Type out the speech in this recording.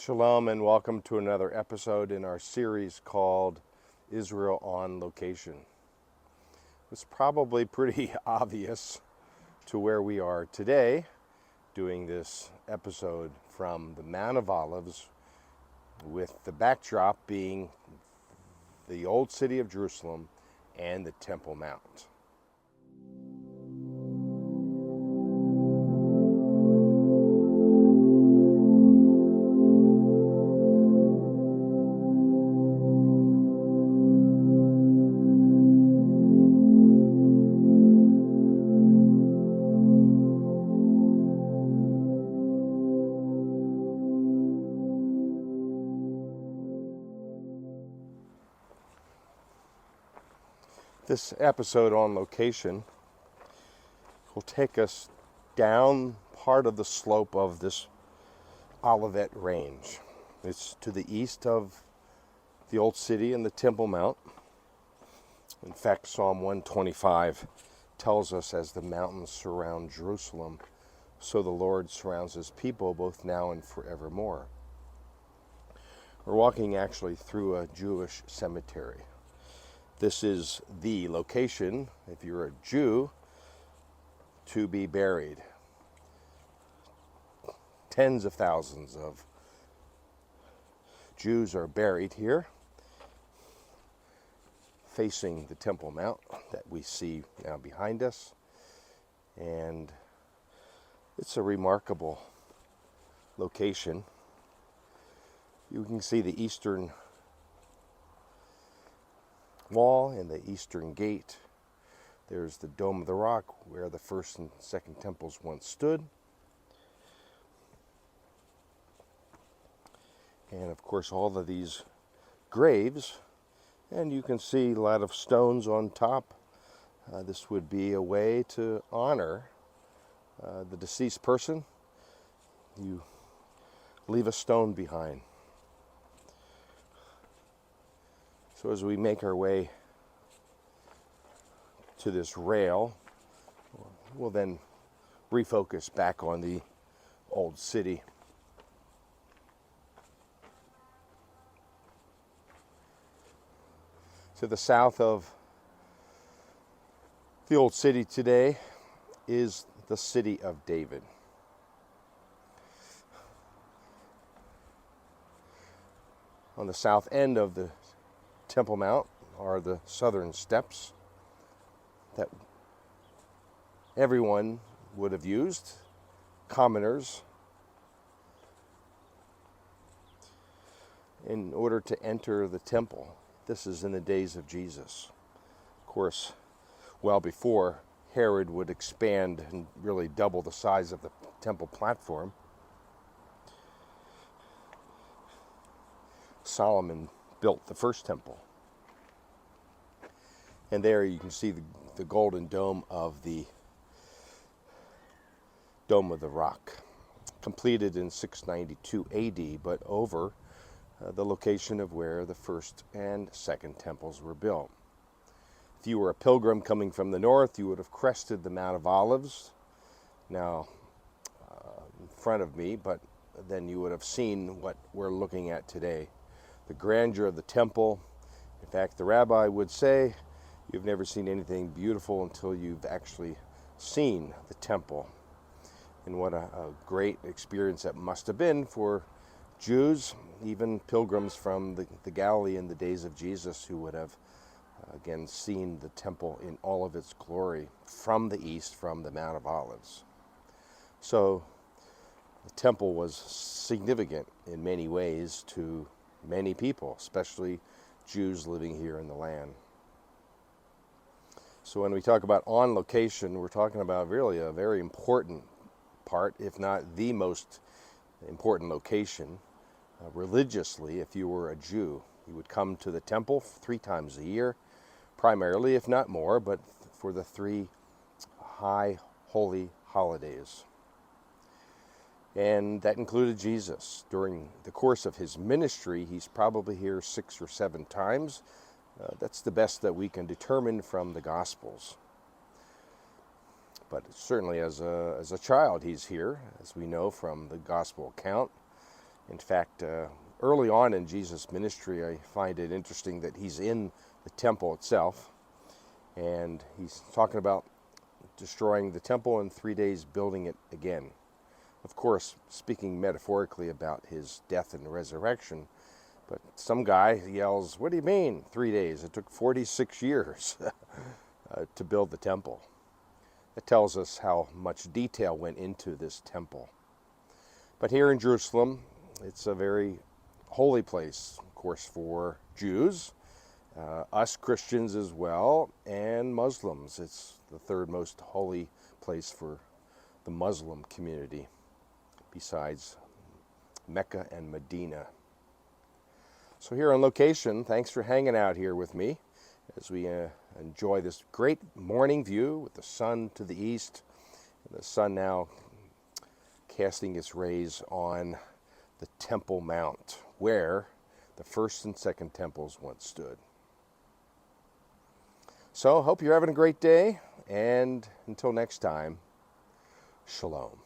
Shalom and welcome to another episode in our series called Israel on Location. It's probably pretty obvious to where we are today doing this episode from the Mount of Olives, with the backdrop being the old city of Jerusalem and the Temple Mount. This episode on location will take us down part of the slope of this Olivet Range. It's to the east of the Old City and the Temple Mount. In fact, Psalm 125 tells us, as the mountains surround Jerusalem, so the Lord surrounds his people both now and forevermore. We're walking actually through a Jewish cemetery. This is the location, if you're a Jew, to be buried. Tens of thousands of Jews are buried here, facing the Temple Mount that we see now behind us. And it's a remarkable location. You can see the eastern wall and the eastern gate. There's the Dome of the Rock, where the first and second temples once stood. And of course all of these graves, and you can see a lot of stones on top. This would be a way to honor the deceased person. You leave a stone behind. So as we make our way to this rail, we'll then refocus back on the old city. To the south of the old city today is the city of David. On the south end of the Temple Mount are the southern steps that everyone would have used, commoners, in order to enter the temple. This is in the days of Jesus. Of course, well before Herod would expand and really double the size of the temple platform. Solomon built the first temple. And there you can see the golden dome of the Dome of the Rock, completed in 692 AD, but over the location of where the first and second temples were built. If you were a pilgrim coming from the north, you would have crested the Mount of Olives, now in front of me, but then you would have seen what we're looking at today. The grandeur of the temple. In fact, the rabbi would say, you've never seen anything beautiful until you've actually seen the temple. And what a great experience that must have been for Jews, even pilgrims from the Galilee in the days of Jesus, who would have, again, seen the temple in all of its glory from the east, from the Mount of Olives. So the temple was significant in many ways to many people, especially Jews living here in the land. So when we talk about on location, we're talking about really a very important part, if not the most important location. Religiously, if you were a Jew, you would come to the temple 3 times a year, primarily, if not more, but for the 3 high holy holidays. And that included Jesus. During the course of his ministry, he's probably here 6 or 7 times. That's the best that we can determine from the Gospels. But certainly as a child, he's here, as we know from the Gospel account. In fact, early on in Jesus' ministry, I find it interesting that he's in the temple itself, and he's talking about destroying the temple in 3 days, building it again. Of course, speaking metaphorically about his death and resurrection, but some guy yells, "What do you mean, 3 days? It took 46 years to build the temple." It tells us how much detail went into this temple. But here in Jerusalem, it's a very holy place, of course, for Jews, us Christians as well, and Muslims. It's the third most holy place for the Muslim community, besides Mecca and Medina. So here on location, thanks for hanging out here with me as we enjoy this great morning view with the sun to the east, and the sun now casting its rays on the Temple Mount, where the first and second temples once stood. So, hope you're having a great day, and until next time, shalom.